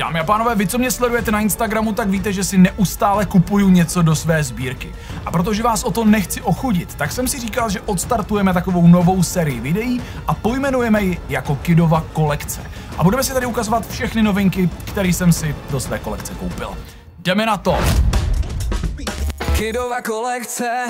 Dámy a pánové, vy, co mě sledujete na Instagramu, tak víte, že si neustále kupuju něco do své sbírky. A protože vás o to nechci ochudit, tak jsem si říkal, že odstartujeme takovou novou sérii videí a pojmenujeme ji jako Kidova kolekce. A budeme si tady ukazovat všechny novinky, které jsem si do své kolekce koupil. Jdeme na to! Kidova kolekce.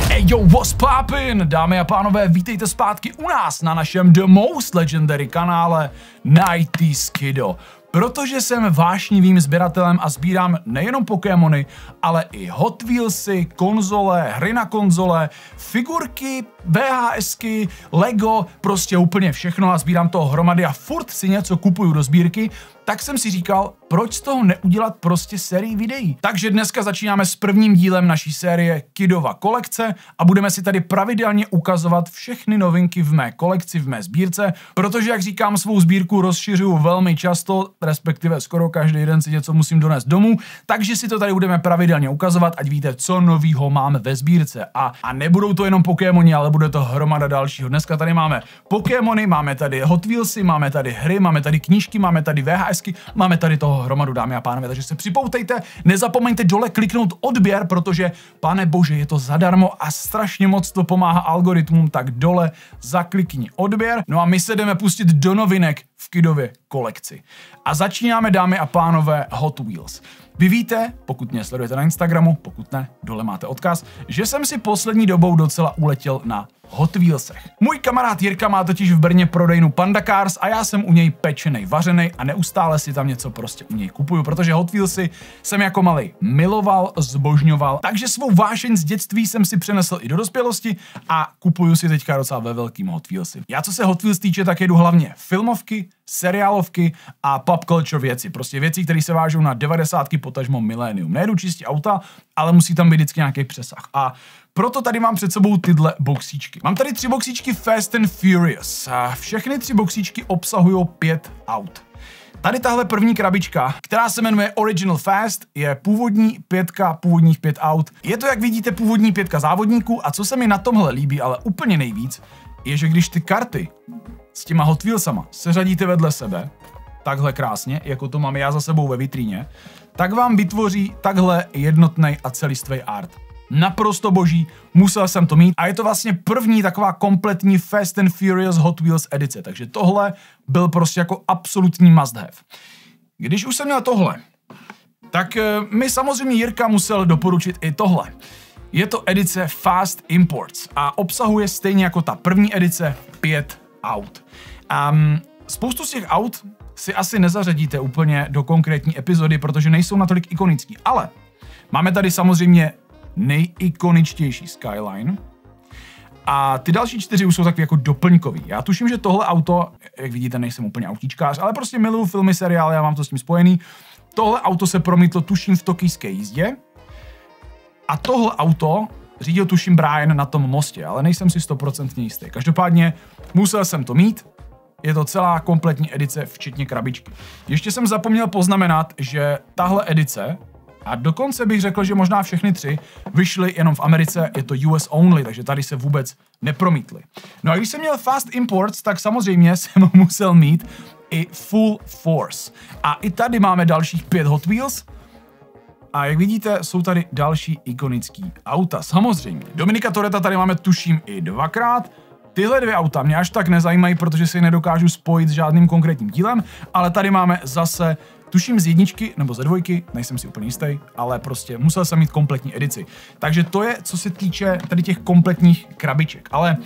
Hey yo, what's poppin'? Dámy a pánové, vítejte zpátky u nás na našem The Most Legendary kanále 90s Kido. Protože jsem vášnivým sběratelem a sbírám nejenom Pokémony, ale i Hot Wheelsy, konzole, hry na konzole, figurky, VHSky, Lego, prostě úplně všechno a sbírám toho hromady a furt si něco kupuju do sbírky, tak jsem si říkal, proč z toho neudělat prostě sérii videí. Takže dneska začínáme s prvním dílem naší série Kidova kolekce a budeme si tady pravidelně ukazovat všechny novinky v mé kolekci, v mé sbírce, protože jak říkám, svou sbírku rozšiřuju velmi často, respektive skoro každý den si něco musím donést domů, takže si to tady budeme pravidelně ukazovat, ať víte, co novýho máme ve sbírce. A nebudou to jenom Pokémoni, ale bude to hromada dalšího. Dneska tady máme Pokémony, máme tady Hot Wheelsy, máme tady hry, máme tady knížky, máme tady VHSky, máme tady toho hromadu, dámy a pánové, takže se připoutejte, nezapomeňte dole kliknout odběr, protože, pane bože, je to zadarmo a strašně moc to pomáhá algoritmům, tak dole zaklikni odběr. No a my se jdeme pustit do novinek v Kidově kolekci. A začínáme, dámy a pánové, Hot Wheels. Vy víte, pokud mě sledujete na Instagramu, pokud ne, dole máte odkaz, že jsem si poslední dobou docela uletěl na Hot Wheelsech. Můj kamarád Jirka má totiž v Brně prodejnu Panda Cars a já jsem u něj pečenej, vařenej a neustále si tam něco prostě u něj kupuju, protože Hot Wheelsy jsem jako malej miloval, zbožňoval, takže svou vášeň z dětství jsem si přenesl i do dospělosti a kupuju si teďka docela ve velkým Hot Wheelsy. Já, co se Hot Wheels týče, tak jedu hlavně filmovky, seriálovky a pop culture věci. Prostě věci, které se vážou na 90, potažmo milénium. Nejedu čistě auta, ale musí tam být vždycky nějaký přesah. A proto tady mám před sebou tyhle boxíčky. Mám tady 3 boxíčky Fast and Furious. A všechny 3 boxíčky obsahují 5 aut. Tady tahle první krabička, která se jmenuje Original Fast, je původní 5, původních 5 aut. Je to, jak vidíte, původní 5 závodníků a co se mi na tomhle líbí, ale úplně nejvíc, je, že když ty karty s těma Hot Wheelsama seřadíte vedle sebe, takhle krásně, jako to mám já za sebou ve vitríně, tak vám vytvoří takhle jednotný a celistvý art. Naprosto boží, musel jsem to mít a je to vlastně první taková kompletní Fast and Furious Hot Wheels edice, takže tohle byl prostě jako absolutní must have. Když už jsem měl tohle, tak mi samozřejmě Jirka musel doporučit i tohle. Je to edice Fast Imports a obsahuje stejně jako ta první edice 5 aut. Spoustu z těch aut si asi nezařadíte úplně do konkrétní epizody, protože nejsou natolik ikonický, ale máme tady samozřejmě nejikoničtější Skyline a ty další 4 už jsou takový jako doplňkový. Já tuším, že tohle auto, jak vidíte, nejsem úplně autíčkář, ale prostě miluju filmy, seriály, já mám to s tím spojený. Tohle auto se promítlo tuším v tokijské jízdě a tohle auto řídil tuším Brian na tom mostě, ale nejsem si 100% jistý. Každopádně musel jsem to mít. Je to celá kompletní edice, včetně krabičky. Ještě jsem zapomněl poznamenat, že tahle edice, a dokonce bych řekl, že možná všechny 3, vyšly jenom v Americe, je to US only, takže tady se vůbec nepromítly. No a když jsem měl Fast Imports, tak samozřejmě jsem musel mít i Full Force. A i tady máme dalších 5 Hot Wheels. A jak vidíte, jsou tady další ikonický auta, samozřejmě. Dominika Toretta tady máme tuším i 2krát. Tyhle 2 auta mě až tak nezajímají, protože si je nedokážu spojit s žádným konkrétním dílem, ale tady máme zase, tuším z 1 nebo ze 2, nejsem si úplně jistý, ale prostě musel jsem mít kompletní edici. Takže to je, co se týče tady těch kompletních krabiček. Ale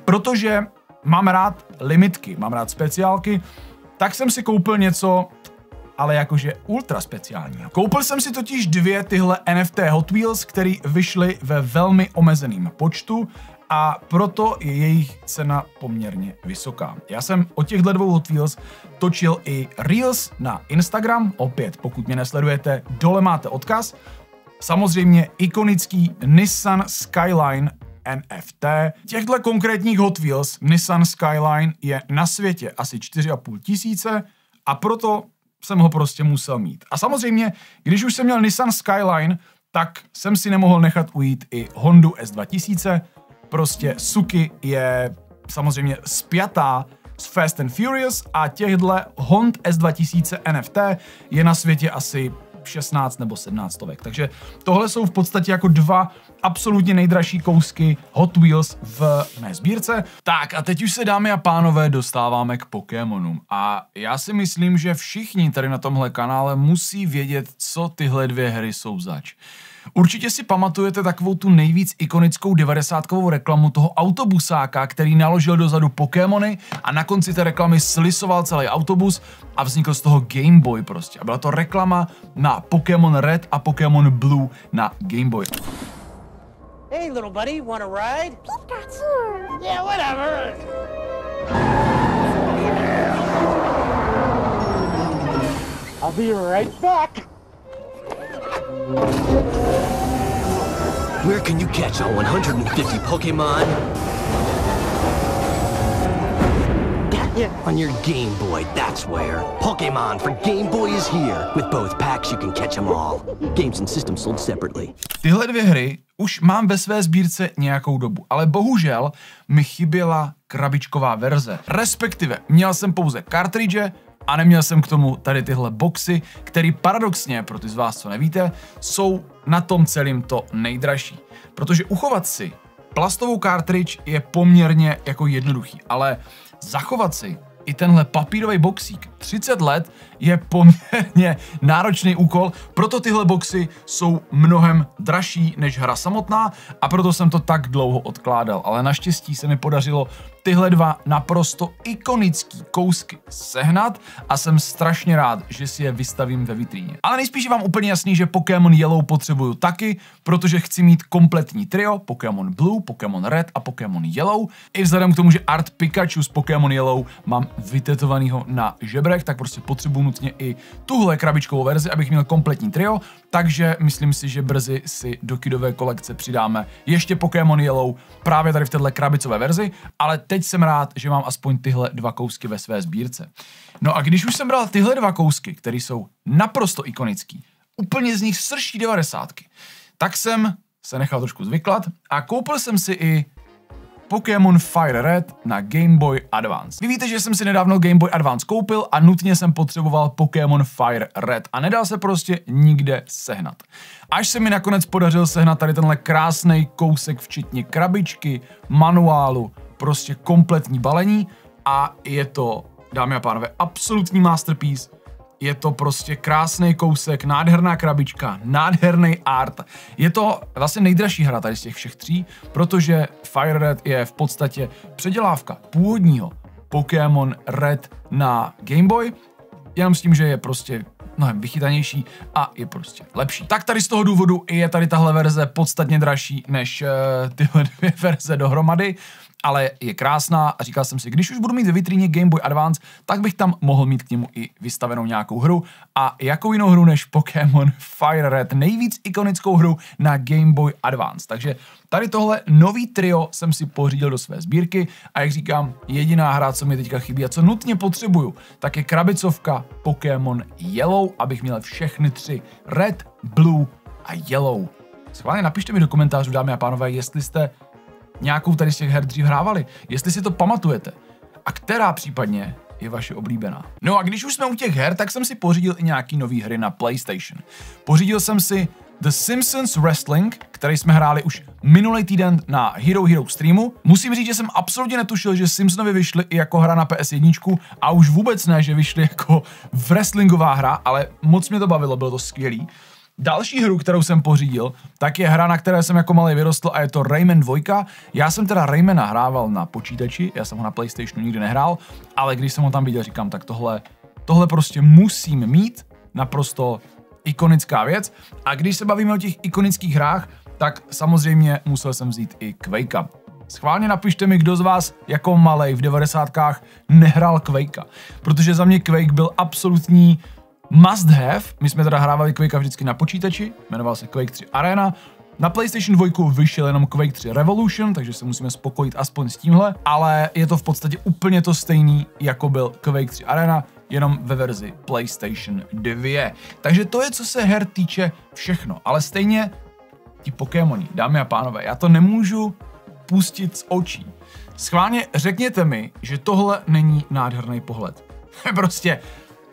protože mám rád limitky, mám rád speciálky, tak jsem si koupil něco, ale jakože ultra speciálního. Koupil jsem si totiž 2 tyhle NFT Hot Wheels, které vyšly ve velmi omezeném počtu, a proto je jejich cena poměrně vysoká. Já jsem o těchto 2 Hot Wheels točil i Reels na Instagram, opět pokud mě nesledujete, dole máte odkaz. Samozřejmě ikonický Nissan Skyline NFT. Těchto konkrétních Hot Wheels Nissan Skyline je na světě asi 4,5 tisíce a proto jsem ho prostě musel mít. A samozřejmě, když už jsem měl Nissan Skyline, tak jsem si nemohl nechat ujít i Hondu S2000. Prostě Suki je samozřejmě spjatá z Fast and Furious a těchto Hond S2000 NFT je na světě asi 16 nebo 17 stovek. Takže tohle jsou v podstatě jako dva absolutně nejdražší kousky Hot Wheels v mé sbírce. Tak a teď už se, dámy a pánové, dostáváme k Pokémonům. A já si myslím, že všichni tady na tomhle kanále musí vědět, co tyhle dvě hry jsou zač. Určitě si pamatujete takovou tu nejvíc ikonickou 90kovou reklamu toho autobusáka, který naložil dozadu Pokémony a na konci té reklamy slisoval celý autobus a vznikl z toho Game Boy prostě. A byla to reklama na Pokémon Red a Pokémon Blue na Game Boy. Hey, little buddy, want a ride? Pikachu! Yeah, whatever. I'll be right back. Where can you catch all 150 Pokemon? On your Game Boy, that's where. Pokemon for Game Boy is here. With both packs, you can catch them all. Games and systems sold separately. Tyhle dvě hry už mám ve své sbírce nějakou dobu, ale bohužel mi chyběla krabičková verze. Respektive měl jsem pouze cartridge a neměl jsem k tomu tady tyhle boxy, které paradoxně, pro ty z vás, co nevíte, jsou na tom celým to nejdražší. Protože uchovat si plastovou cartridge je poměrně jako jednoduchý, ale zachovat si i tenhle papírový boxík 30 let je poměrně náročný úkol, proto tyhle boxy jsou mnohem dražší než hra samotná a proto jsem to tak dlouho odkládal, ale naštěstí se mi podařilo tyhle dva naprosto ikonický kousky sehnat a jsem strašně rád, že si je vystavím ve vitríně. Ale nejspíš je vám úplně jasný, že Pokémon Yellow potřebuju taky, protože chci mít kompletní trio Pokémon Blue, Pokémon Red a Pokémon Yellow. I vzhledem k tomu, že art Pikachu z Pokémon Yellow mám vytetovanýho na žebrech, tak prostě potřebuju nutně i tuhle krabičkovou verzi, abych měl kompletní trio, takže myslím si, že brzy si do kidové kolekce přidáme ještě Pokémon Yellow právě tady v této krabicové verzi, ale teď jsem rád, že mám aspoň tyhle dva kousky ve své sbírce. No a když už jsem bral tyhle dva kousky, které jsou naprosto ikonický, úplně z nich srší 90, tak jsem se nechal trošku zvyklat a koupil jsem si i Pokémon Fire Red na Game Boy Advance. Vy víte, že jsem si nedávno Game Boy Advance koupil a nutně jsem potřeboval Pokémon Fire Red a nedal se prostě nikde sehnat. Až se mi nakonec podařil sehnat tady tenhle krásný kousek včetně krabičky, manuálu, prostě kompletní balení a je to, dámy a pánové, absolutní masterpiece. Je to prostě krásný kousek, nádherná krabička, nádherný art. Je to vlastně nejdražší hra tady z těch všech tří, protože Fire Red je v podstatě předělávka původního Pokémon Red na Game Boy, jenom s tím, že je prostě mnohem vychytanější a je prostě lepší. Tak tady z toho důvodu je tady tahle verze podstatně dražší než tyhle dvě verze dohromady, ale je krásná a říkal jsem si, když už budu mít ve vitríně Game Boy Advance, tak bych tam mohl mít k němu i vystavenou nějakou hru a jakou jinou hru než Pokémon Fire Red, nejvíc ikonickou hru na Game Boy Advance. Takže tady tohle nový trio jsem si pořídil do své sbírky a jak říkám, jediná hra, co mi teďka chybí a co nutně potřebuju, tak je krabicovka Pokémon Yellow, abych měl všechny tři Red, Blue a Yellow. Schválně napište mi do komentářů, dámy a pánové, jestli jste nějakou tady z těch her dřív hrávali, jestli si to pamatujete a která případně je vaše oblíbená. No a když už jsme u těch her, tak jsem si pořídil i nějaký nový hry na PlayStation. Pořídil jsem si The Simpsons Wrestling, který jsme hráli už minulý týden na Hero Hero streamu. Musím říct, že jsem absolutně netušil, že Simpsonovi vyšly i jako hra na PS1 a už vůbec ne, že vyšly jako wrestlingová hra, ale moc mě to bavilo, bylo to skvělý. Další hru, kterou jsem pořídil, tak je hra, na které jsem jako malý vyrostl a je to Rayman 2. Já jsem teda Raymana hrával na počítači, já jsem ho na PlayStationu nikdy nehrál, ale když jsem ho tam viděl, říkám, tak tohle prostě musím mít, naprosto ikonická věc. A když se bavíme o těch ikonických hrách, tak samozřejmě musel jsem vzít i Quakea. Schválně napište mi, kdo z vás jako malej v 90kách nehrál Quakea, protože za mě Quake byl absolutní must have. My jsme teda hrávali Quakea vždycky na počítači, jmenoval se Quake 3 Arena. Na PlayStation 2 vyšel jenom Quake 3 Revolution, takže se musíme spokojit aspoň s tímhle, ale je to v podstatě úplně to stejný, jako byl Quake 3 Arena, jenom ve verzi PlayStation 2. Takže to je, co se her týče, všechno, ale stejně ti Pokémoni, dámy a pánové, já to nemůžu pustit z očí. Schválně řekněte mi, že tohle není nádherný pohled.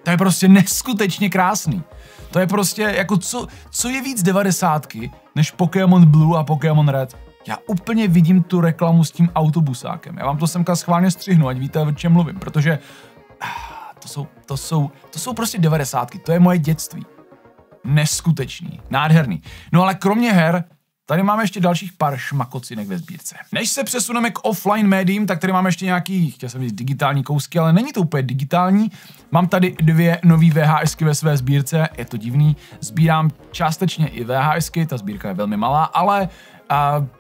To je prostě neskutečně krásný. To je prostě jako co je víc 90 než Pokémon Blue a Pokémon Red. Já úplně vidím tu reklamu s tím autobusákem. Já vám to semka schválně střihnu, ať víte, o čem mluvím, protože to jsou prostě 90. To je moje dětství. Neskutečný, nádherný. No ale kromě her, tady máme ještě dalších pár šmakocinek ve sbírce. Než se přesuneme k offline médiím, tak tady máme ještě nějaký, chtěl jsem říct digitální kousky, ale není to úplně digitální. Mám tady 2 nový VHSky ve své sbírce, je to divný. Sbírám částečně i VHSky, ta sbírka je velmi malá, ale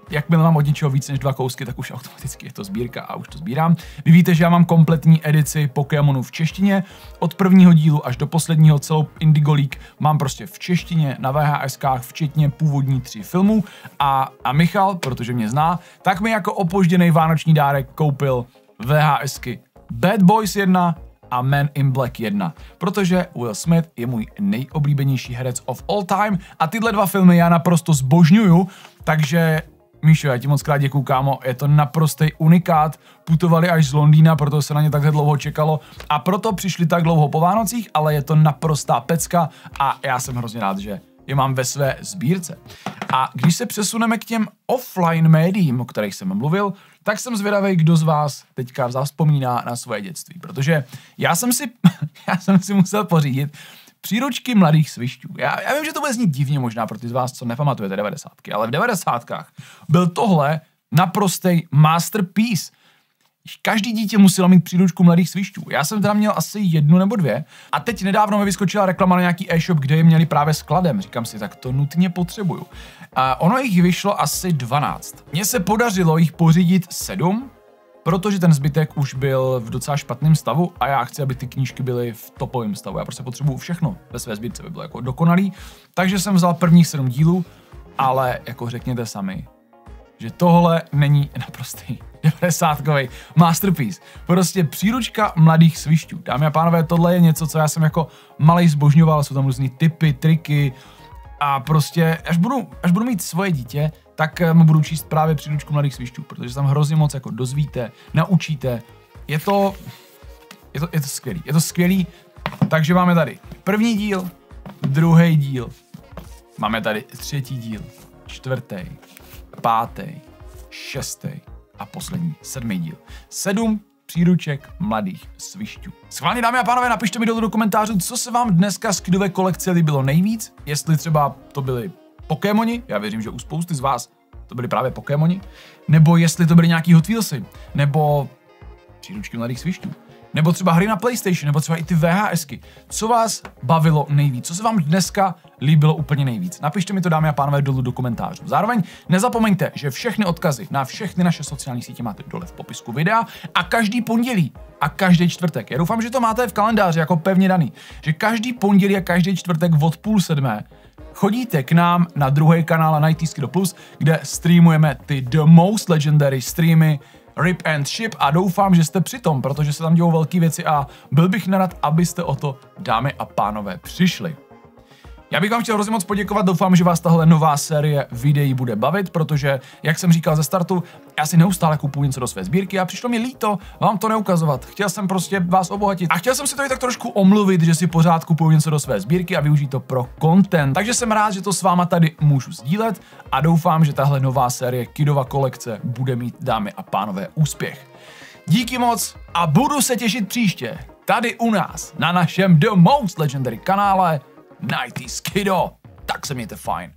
jakmile mám od něčeho víc než 2 kousky, tak už automaticky je to sbírka a už to sbírám. Vy víte, že já mám kompletní edici Pokémonů v češtině. Od prvního dílu až do posledního celou Indigo League mám prostě v češtině na VHSkách, včetně původní 3 filmů. A Michal, protože mě zná, tak mi jako opožděný vánoční dárek koupil VHSky Bad Boys 1 a Man in Black 1, protože Will Smith je můj nejoblíbenější herec of all time a tyhle 2 filmy já naprosto zbožňuju, takže Míšo, já ti moc krát děkuju, kámo, je to naprostý unikát, putovali až z Londýna, proto se na ně takhle dlouho čekalo a proto přišli tak dlouho po Vánocích, ale je to naprostá pecka a já jsem hrozně rád, že je mám ve své sbírce. A když se přesuneme k těm offline médiím, o kterých jsem mluvil, tak jsem zvědavý, kdo z vás teďka vzpomíná na svoje dětství, protože já jsem si musel pořídit příručky mladých svišťů. Já vím, že to bude znít divně možná pro ty z vás, co nepamatujete 90, ale v 90kách byl tohle naprostý masterpiece. Každý dítě muselo mít příručku mladých svišťů. Já jsem teda měl asi 1 nebo 2 a teď nedávno mi vyskočila reklama na nějaký e-shop, kde je měli právě skladem. Říkám si, tak to nutně potřebuju. A ono jich vyšlo asi 12. Mně se podařilo jich pořídit 7, protože ten zbytek už byl v docela špatném stavu a já chci, aby ty knížky byly v topovém stavu. Já prostě potřebuju všechno ve své sbírce, by bylo jako dokonalý. Takže jsem vzal prvních 7 dílů, ale jako řekněte sami, že tohle není naprostý 90kový masterpiece. Prostě příručka mladých svišťů. Dámy a pánové, tohle je něco, co já jsem jako malej zbožňoval, jsou tam různý tipy, triky a prostě až budu mít svoje dítě, tak mu budu číst právě příručku mladých svišťů, protože se tam hrozně moc jako dozvíte, naučíte. Je to skvělý. Je to skvělý. Takže máme tady první díl, druhý díl, máme tady 3. díl, 4., 5., 6. a poslední 7. díl. 7 příruček mladých svišťů. Schválně, dámy a pánové, napište mi dolů do komentářů, co se vám dneska z Kidové kolekce líbilo nejvíc, jestli třeba to byly Pokémoni, já věřím, že u spousty z vás to byly právě Pokémoni, nebo jestli to byly nějaký Hot Wheelsy, nebo příručky mladých svišťů, nebo třeba hry na PlayStation, nebo třeba i ty VHSky. Co vás bavilo nejvíc? Co se vám dneska líbilo úplně nejvíc? Napište mi to, dámy a pánové, dolů do komentářů. Zároveň nezapomeňte, že všechny odkazy na všechny naše sociální sítě máte dole v popisku videa a každý pondělí a každý čtvrtek. Já doufám, že to máte v kalendáři jako pevně daný, že každý pondělí a každý čtvrtek od 6:30 chodíte k nám na druhý kanál na IT Skido Plus, kde streamujeme ty The Most Legendary streamy Rip and Ship a doufám, že jste přitom, protože se tam dějou velké věci a byl bych nerad, abyste o to, dámy a pánové, přišli. Já bych vám chtěl hrozně moc poděkovat, doufám, že vás tahle nová série videí bude bavit, protože, jak jsem říkal ze startu, já si neustále kupuju něco do své sbírky a přišlo mi líto vám to neukazovat. Chtěl jsem prostě vás obohatit a chtěl jsem si to i tak trošku omluvit, že si pořád kupuju něco do své sbírky a využít to pro content. Takže jsem rád, že to s váma tady můžu sdílet a doufám, že tahle nová série Kidova kolekce bude mít, dámy a pánové, úspěch. Díky moc a budu se těšit příště tady u nás na našem The Most Legendary kanále 90s Kido. Tak se mějte fajn.